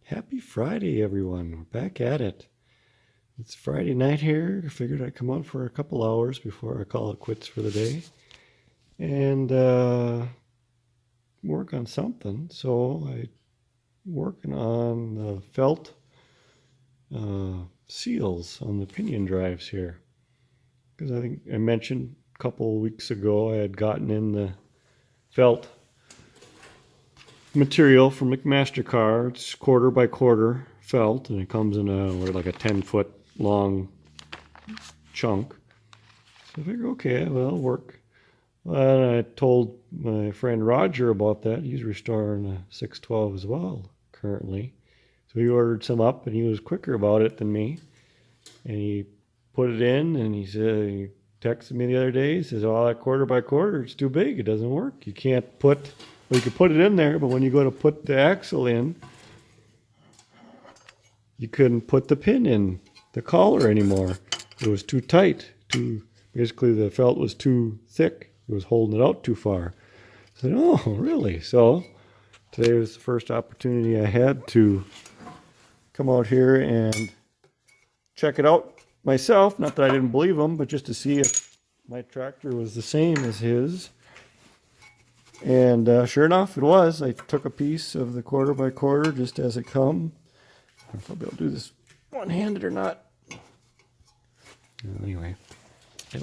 Happy Friday, everyone. We're back at it. It's Friday night here. I figured I'd come out for a couple hours before I call it quits for the day and work on something. So I'm working on the felt seals on the pinion drives here. Because I think I mentioned a couple weeks ago I had gotten in the felt material from McMaster-Carr. It's quarter by quarter felt, and it comes in like a 10-foot long chunk. So I figured, okay, well, it'll work. And I told my friend Roger about that. He's restoring a 612 as well currently. So he ordered some up, and he was quicker about it than me. And he put it in, and he said, he texted me the other day. He says, "Oh, that quarter by quarter, it's too big. It doesn't work. You can't put, well, you can put it in there, but when you go to put the axle in, you couldn't put the pin in the collar anymore. It was too tight. Basically, the felt was too thick. It was holding it out too far." I said, "Oh, really?" So today was the first opportunity I had to come out here and check it out myself. Not that I didn't believe him, but just to see if my tractor was the same as his. And sure enough, it was. I took a piece of the quarter by quarter just as it come. I don't know if I'll be able to do this one-handed or not. Anyway,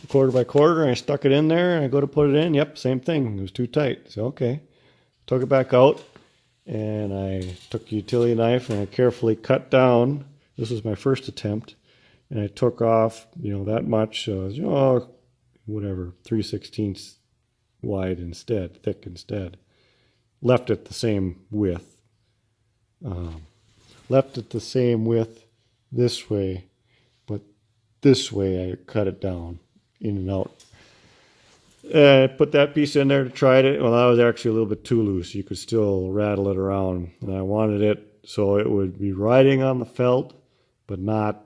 quarter by quarter, and I stuck it in there, and I go to put it in. Yep, same thing. It was too tight. So, okay. Took it back out, and I took a utility knife, and I carefully cut down. This was my first attempt, and I took off, that much. So, it was, whatever, 3/16 wide instead, thick instead. Left it the same width. Left it the same width this way, but this way I cut it down in and out. I put that piece in there to try it. Well, that was actually a little bit too loose. You could still rattle it around. And I wanted it so it would be riding on the felt, but not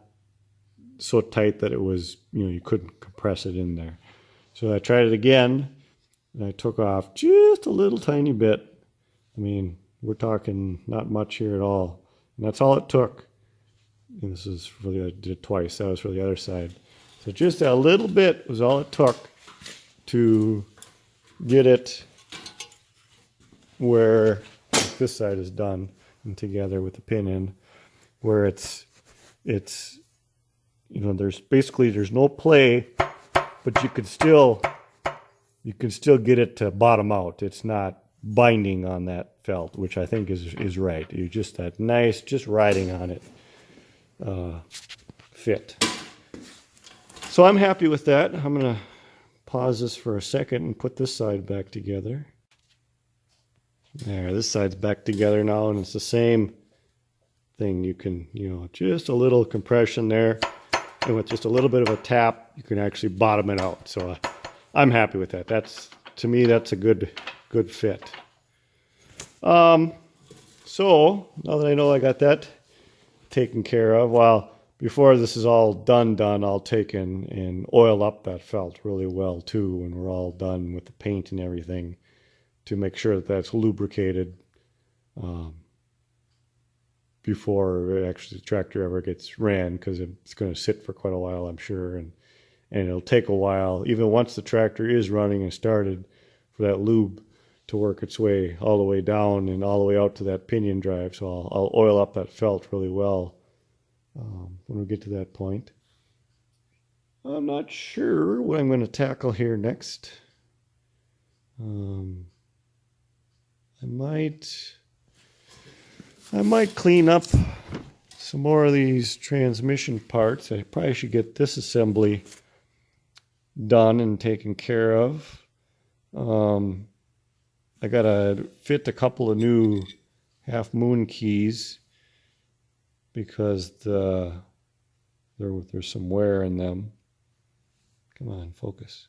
so tight that it was, you couldn't compress it in there. So I tried it again, and I took off just a little tiny bit. I mean, we're talking not much here at all. And that's all it took. And this is for I did it twice. That was for the other side. So just a little bit was all it took to get it where this side is done and together with the pin in, where it's there's no play, but you can still get it to bottom out. It's not binding on that felt, which I think is right. You just that nice, just riding on it fit. So I'm happy with that. I'm gonna pause this for a second and put this side back together. There, this side's back together now, and it's the same thing. You can, just a little compression there, and with just a little bit of a tap, you can actually bottom it out. So I'm happy with that. To me, that's a good fit. So now that I know I got that taken care of, well, before this is all done, I'll take and oil up that felt really well too when we're all done with the paint and everything, to make sure that that's lubricated before actually the tractor ever gets ran, because it's going to sit for quite a while, I'm sure, and it'll take a while, even once the tractor is running and started, for that lube to work its way all the way down and all the way out to that pinion drive. So I'll oil up that felt really well when we get to that point. I'm not sure what I'm going to tackle here next. I might clean up some more of these transmission parts. I probably should get this assembly done and taken care of. I gotta fit a couple of new half moon keys because there's some wear in them. Come on, focus.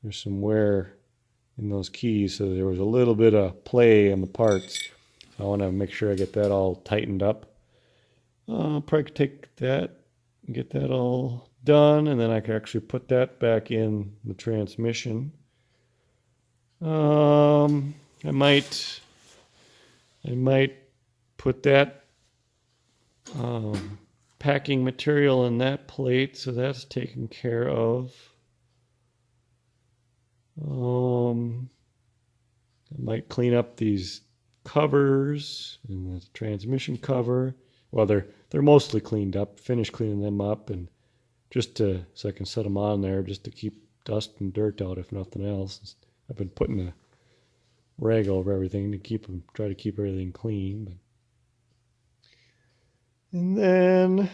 There's some wear in those keys, so there was a little bit of play in the parts. So I want to make sure I get that all tightened up. I'll probably take that and get that all done, and then I can actually put that back in the transmission. I might put that packing material in that plate, so that's taken care of. I might clean up these covers and the transmission cover. Well, they're mostly cleaned up. Finished cleaning them up, and so I can set them on there just to keep dust and dirt out, if nothing else. I've been putting a rag over everything to try to keep everything clean. And then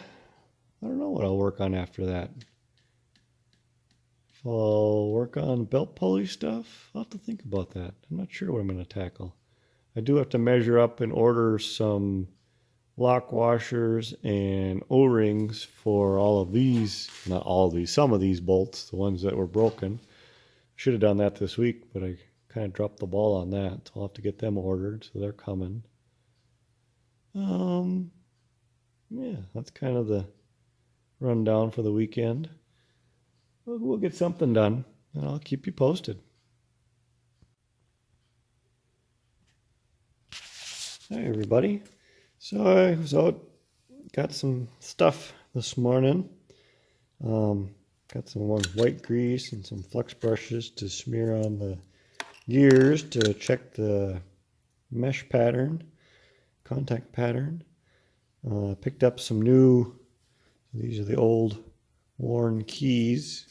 I don't know what I'll work on after that. If I'll work on belt pulley stuff, I'll have to think about that. I'm not sure what I'm going to tackle. I do have to measure up and order some lock washers and O-rings for all of these, not all of these, some of these bolts, the ones that were broken. Should have done that this week, but I kind of dropped the ball on that. So I'll have to get them ordered, so they're coming. Yeah, that's kind of the rundown for the weekend. We'll get something done, and I'll keep you posted. Hi, everybody. So I was out, got some stuff this morning. Got some more white grease and some flux brushes to smear on the gears to check the mesh pattern, contact pattern. Picked up some new, these are the old worn keys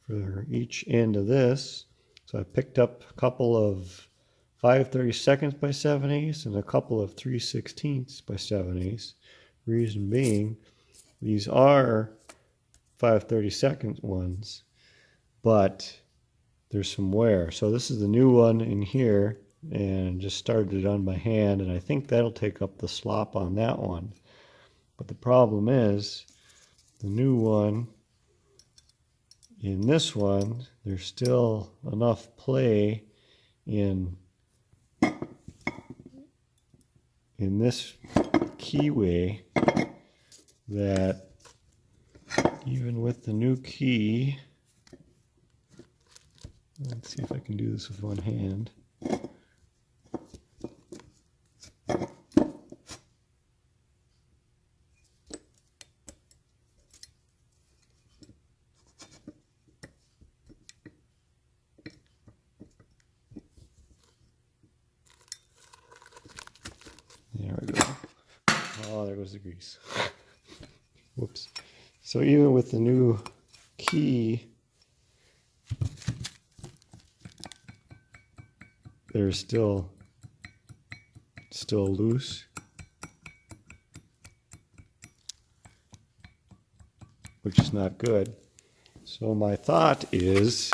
for each end of this. So I picked up a couple of 5/32 by 7/8 and a couple of 3/16 by 7/8. Reason being, these are 5/32 ones, but there's some wear. So this is the new one in here, and just started it on by hand, and I think that'll take up the slop on that one. But the problem is, the new one, in this one, there's still enough play in this keyway that even with the new key, let's see if I can do this with one hand. There we go. Oh, there goes the grease. Whoops. So even with the new key, they're still loose. Which is not good. So my thought is,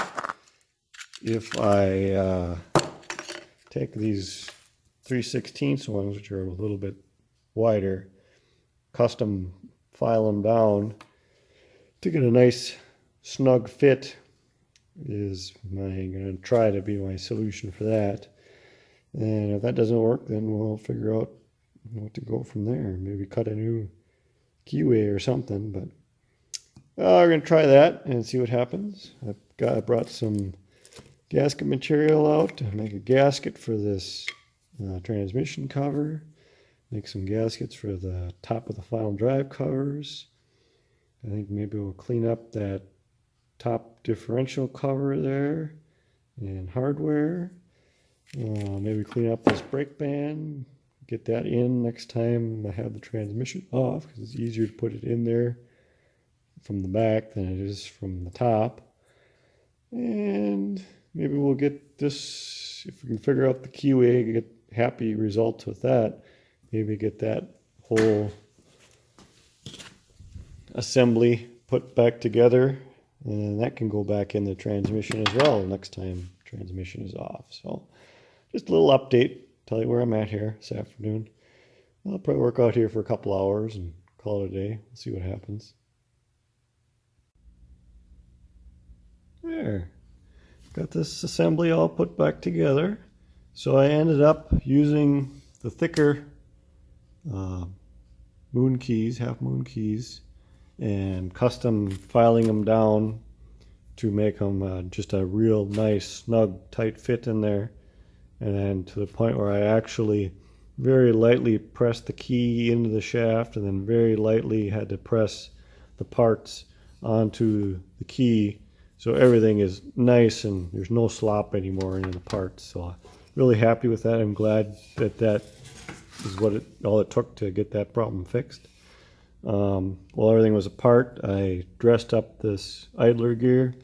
if I take these 3/16 ones, which are a little bit wider, custom file them down to get a nice snug fit, is going to try to be my solution for that. And if that doesn't work, then we'll figure out what to go from there. Maybe cut a new keyway or something. But we're going to try that and see what happens. I brought some gasket material out to make a gasket for this transmission cover. Make some gaskets for the top of the final drive covers. I think maybe we'll clean up that top differential cover there and hardware. Maybe clean up this brake band, get that in next time I have the transmission off, because it's easier to put it in there from the back than it is from the top. And maybe we'll get this, if we can figure out the keyway, get happy results with that, maybe get that whole assembly put back together, and that can go back in the transmission as well next time transmission is off. So just a little update, tell you where I'm at here this afternoon. I'll probably work out here for a couple hours and call it a day. We'll see what happens. There, got this assembly all put back together. So I ended up using the thicker moon keys, half moon keys, and custom filing them down to make them just a real nice, snug, tight fit in there. And then to the point where I actually very lightly pressed the key into the shaft, and then very lightly had to press the parts onto the key, so everything is nice and there's no slop anymore in the parts. So really happy with that. I'm glad that that is all it took to get that problem fixed. While everything was apart, I dressed up this idler gear,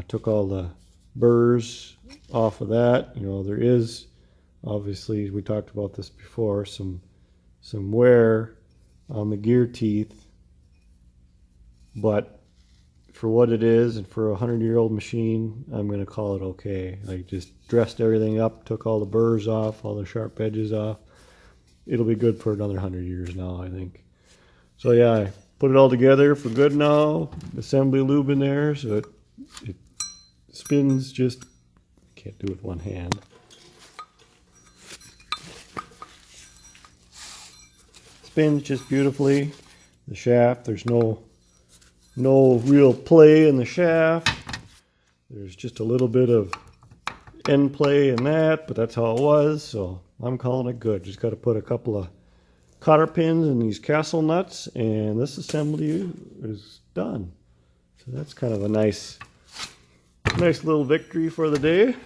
took all the burrs off of that. There is, obviously, we talked about this before, some wear on the gear teeth, but for what it is and for a 100-year-old machine, I'm going to call it okay. I just dressed everything up, took all the burrs off, all the sharp edges off. It'll be good for another 100 years now, I think. So yeah, I put it all together for good now. Assembly lube in there, so it spins just, can't do it with one hand. Spins just beautifully. The shaft, there's no real play in the shaft. There's just a little bit of end play in that, but that's how it was, so I'm calling it good. Just got to put a couple of cotter pins in these castle nuts, and this assembly is done. So that's kind of a nice little victory for the day.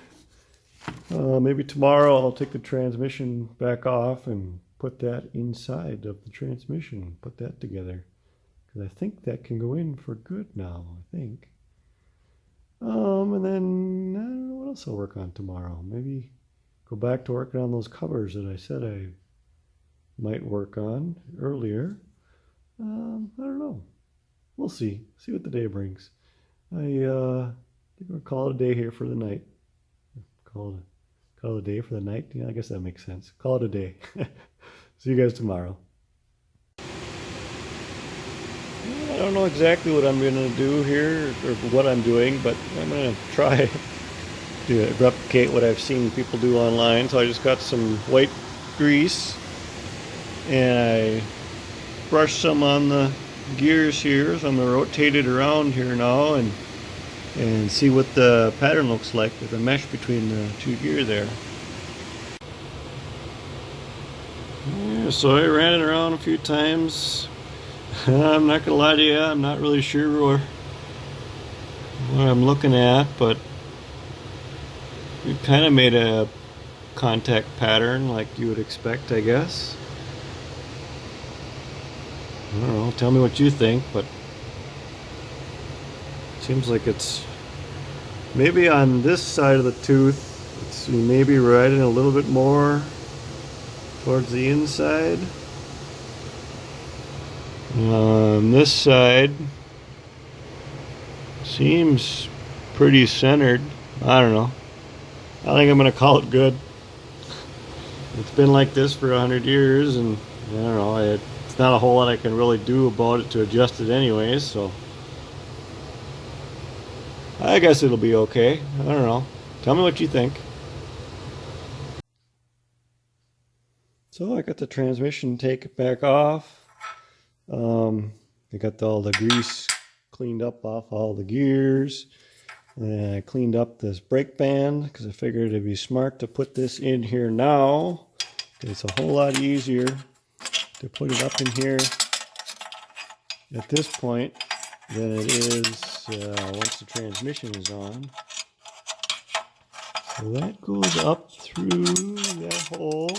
Maybe tomorrow I'll take the transmission back off and put that inside of the transmission, put that together. Because I think that can go in for good now, I think. And then, I don't know what else I'll work on tomorrow. Maybe go back to working on those covers that I said I might work on earlier. I don't know. We'll see. See what the day brings. I think we'll call it a day here for the night. Call it a day for the night? Yeah, I guess that makes sense. Call it a day. See you guys tomorrow. I don't know exactly what I'm going to do here or what I'm doing, but I'm going to try to replicate what I've seen people do online. So I just got some white grease and I brushed some on the gears here. So I'm going to rotate it around here now and see what the pattern looks like with the mesh between the two gears there. Yeah, so I ran it around a few times. I'm not gonna lie to you, I'm not really sure what I'm looking at, but we kind of made a contact pattern like you would expect, I guess. I don't know, tell me what you think, but it seems like it's maybe on this side of the tooth, it's maybe riding a little bit more towards the inside. On this side seems pretty centered. I don't know. I think I'm gonna call it good. It's been like this for 100 years, and I don't know, it's not a whole lot I can really do about it to adjust it anyways, so I guess it'll be okay. I don't know. Tell me what you think. So I got the transmission taken back off. I got all the grease cleaned up off all the gears, and I cleaned up this brake band because I figured it'd be smart to put this in here now. It's a whole lot easier to put it up in here at this point than it is once the transmission is on. So that goes up through that hole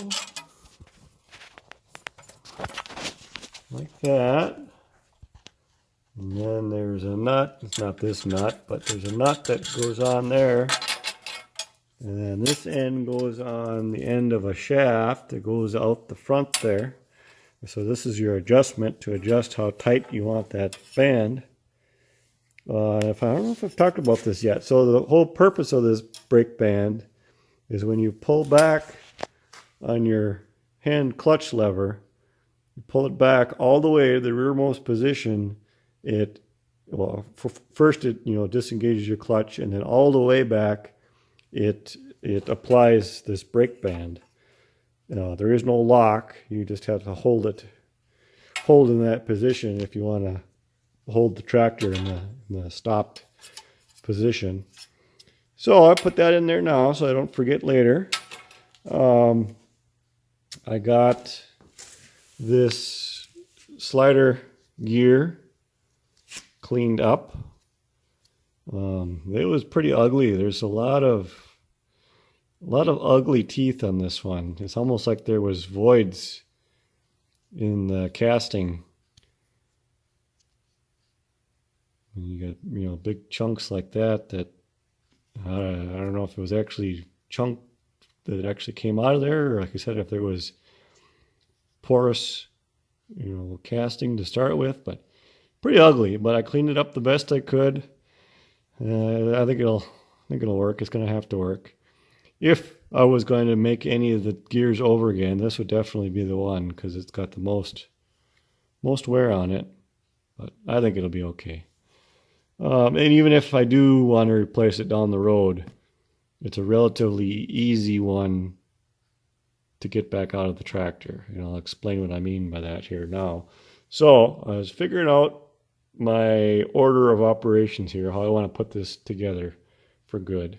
like that. And then there's a nut, it's not this nut, but there's a nut that goes on there. And then this end goes on the end of a shaft that goes out the front there. So this is your adjustment to adjust how tight you want that band. I don't know if I've talked about this yet. So the whole purpose of this brake band is when you pull back on your hand clutch lever, you pull it back all the way to the rearmost position. First it disengages your clutch, and then all the way back it applies this brake band. There is no lock. You just have to hold in that position if you want to hold the tractor in the stopped position. So I put that in there now so I don't forget later. I got this slider gear cleaned up. It was pretty ugly. There's a lot of ugly teeth on this one. It's almost like there was voids in the casting. And you got, big chunks like that I don't know if it was actually chunk that actually came out of there, or like I said, if there was porous, casting to start with, but pretty ugly. But I cleaned it up the best I could. I think it'll work. It's going to have to work. If I was going to make any of the gears over again, this would definitely be the one because it's got the most wear on it. But I think it'll be okay. And even if I do want to replace it down the road, it's a relatively easy one to get back out of the tractor. And I'll explain what I mean by that here now. So I was figuring out my order of operations here, how I want to put this together for good.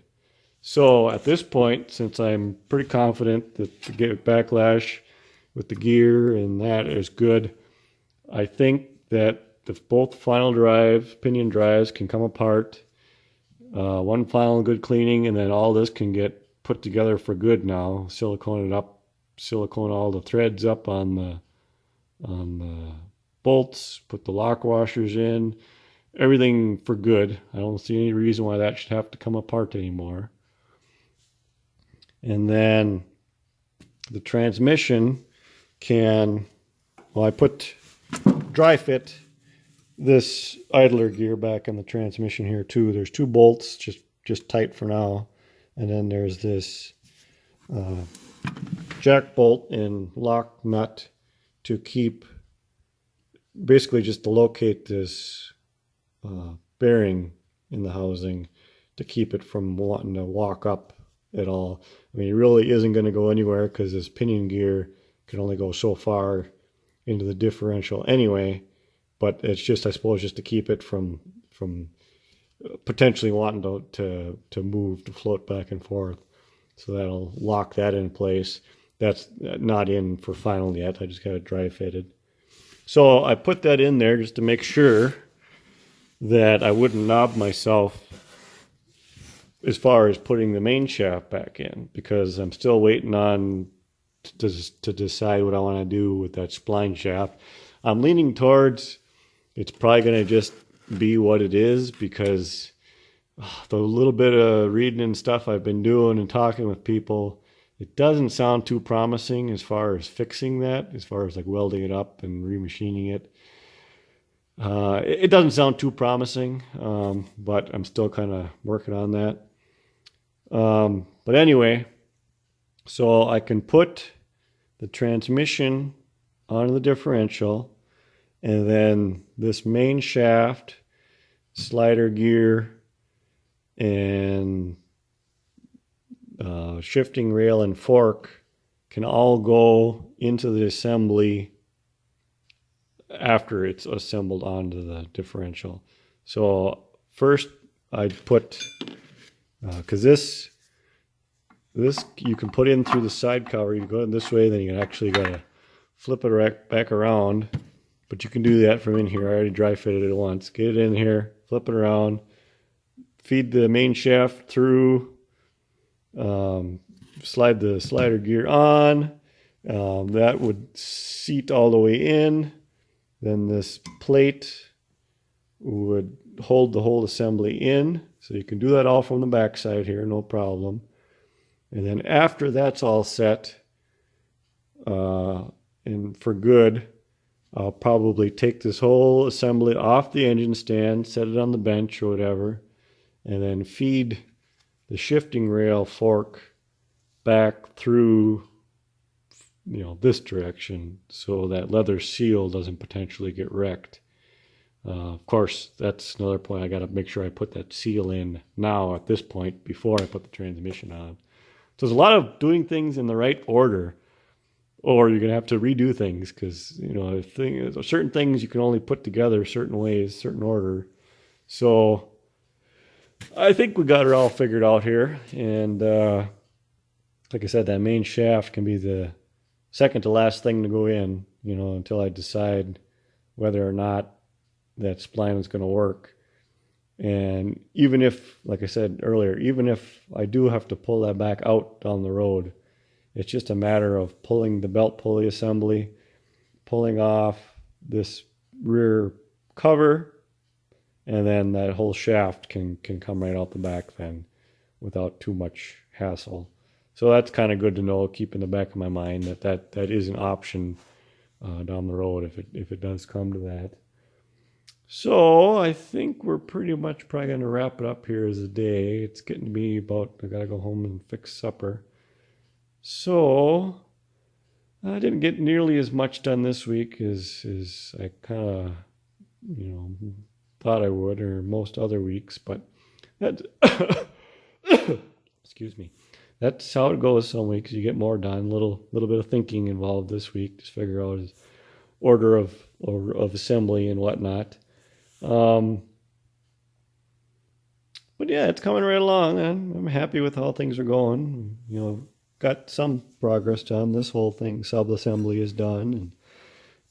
So at this point, since I'm pretty confident that the backlash with the gear and that is good, I think that both final drive, pinion drives can come apart. One final good cleaning, and then all this can get put together for good now. Silicone it up, silicone all the threads up on the bolts, put the lock washers in, everything for good. I don't see any reason why that should have to come apart anymore. And then the transmission I put dry fit this idler gear back in the transmission here too. There's 2 bolts, just tight for now. And then there's this jack bolt and lock nut to keep, basically just to locate this bearing in the housing to keep it from wanting to walk up at all. I mean, it really isn't going to go anywhere because this pinion gear can only go so far into the differential anyway. But it's just, I suppose, just to keep it from potentially wanting to move, to float back and forth. So that'll lock that in place. That's not in for final yet. I just got it dry fitted. So I put that in there just to make sure that I wouldn't knob myself as far as putting the main shaft back in, because I'm still waiting on to decide what I want to do with that spline shaft. I'm leaning towards it's probably going to just be what it is, because the little bit of reading and stuff I've been doing and talking with people, it doesn't sound too promising as far as fixing that, as far as like welding it up and remachining it. It doesn't sound too promising, but I'm still kind of working on that. But anyway, so I can put the transmission onto the differential, and then this main shaft, slider gear, and shifting rail and fork can all go into the assembly after it's assembled onto the differential. So first I'd put, because this you can put in through the side cover. You go in this way, then you actually got to flip it back around. But you can do that from in here. I already dry fitted it once. Get it in here, flip it around, feed the main shaft through, slide the slider gear on. That would seat all the way in. Then this plate would hold the whole assembly in. So you can do that all from the back side here, no problem. And then after that's all set, and for good, I'll probably take this whole assembly off the engine stand, set it on the bench or whatever, and then feed the shifting rail fork back through, this direction, so that leather seal doesn't potentially get wrecked. Of course, that's another point. I got to make sure I put that seal in now at this point before I put the transmission on. So there's a lot of doing things in the right order, or you're going to have to redo things because, certain things you can only put together certain ways, certain order. So I think we got it all figured out here. And like I said, that main shaft can be the second to last thing to go in, you know, until I decide whether or not that spline is going to work. And even if, like I said earlier, even if I do have to pull that back out down the road, it's just a matter of pulling the belt pulley assembly, pulling off this rear cover, and then that whole shaft can come right out the back then without too much hassle. So that's kind of good to know, keep in the back of my mind that is an option down the road if it does come to that. So I think we're pretty much probably going to wrap it up here as a day. It's getting to be about, I got to go home and fix supper. So I didn't get nearly as much done this week as I kind of, you know, thought I would, or most other weeks, but that excuse me. That's how it goes some weeks. You get more done. Little bit of thinking involved this week. Just figure out his order of assembly and whatnot. But yeah, it's coming right along, and I'm happy with how things are going. You know, got some progress done. This whole thing, sub-assembly, is done, and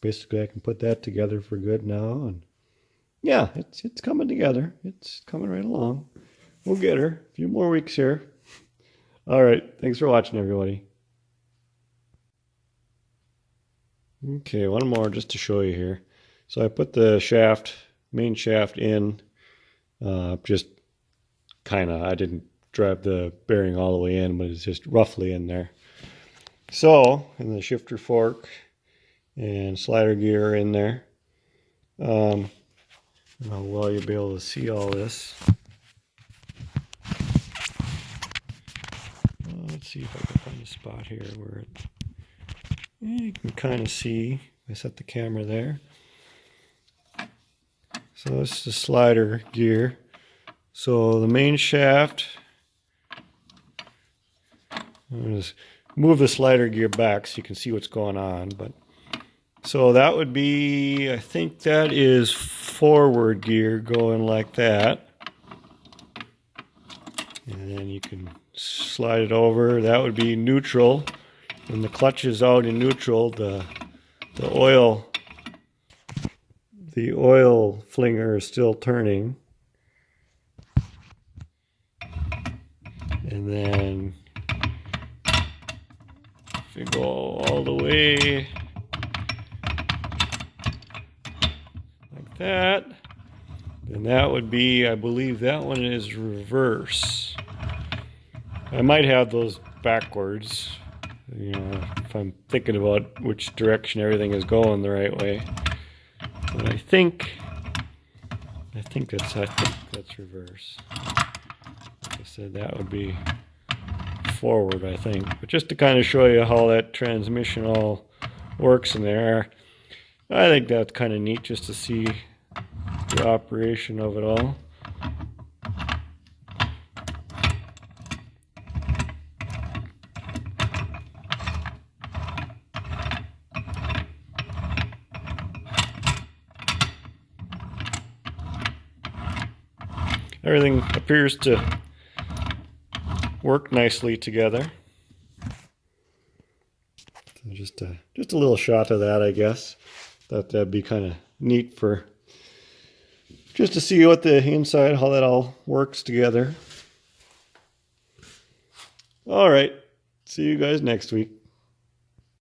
basically I can put that together for good now. And yeah, it's coming together. It's coming right along. We'll get her. A few more weeks here. All right. Thanks for watching, everybody. Okay, one more just to show you here. So I put the main shaft in, just kind of, I didn't drive the bearing all the way in, but it's just roughly in there. So, and the shifter fork and slider gear in there. I don't know how well you'll be able to see all this. Let's see if I can find a spot here where you can kind of see. I set the camera there. So this is the slider gear. So the main shaft, I'm just move the slider gear back so you can see what's going on. But so that would be, I think that is forward gear going like that. And then you can slide it over. That would be neutral. When the clutch is out in neutral, the oil flinger is still turning. And then if you go all the way like that, then that would be, I believe that one is reverse. I might have those backwards, you know, if I'm thinking about which direction everything is going the right way. But I think that's reverse. Like I said, that would be forward, I think. But just to kind of show you how that transmission all works in there, I think that's kind of neat just to see the operation of it all. Everything appears to work nicely together. So just a little shot of that, I guess. Thought that'd be kind of neat for just to see what the inside, how that all works together. All right. See you guys next week.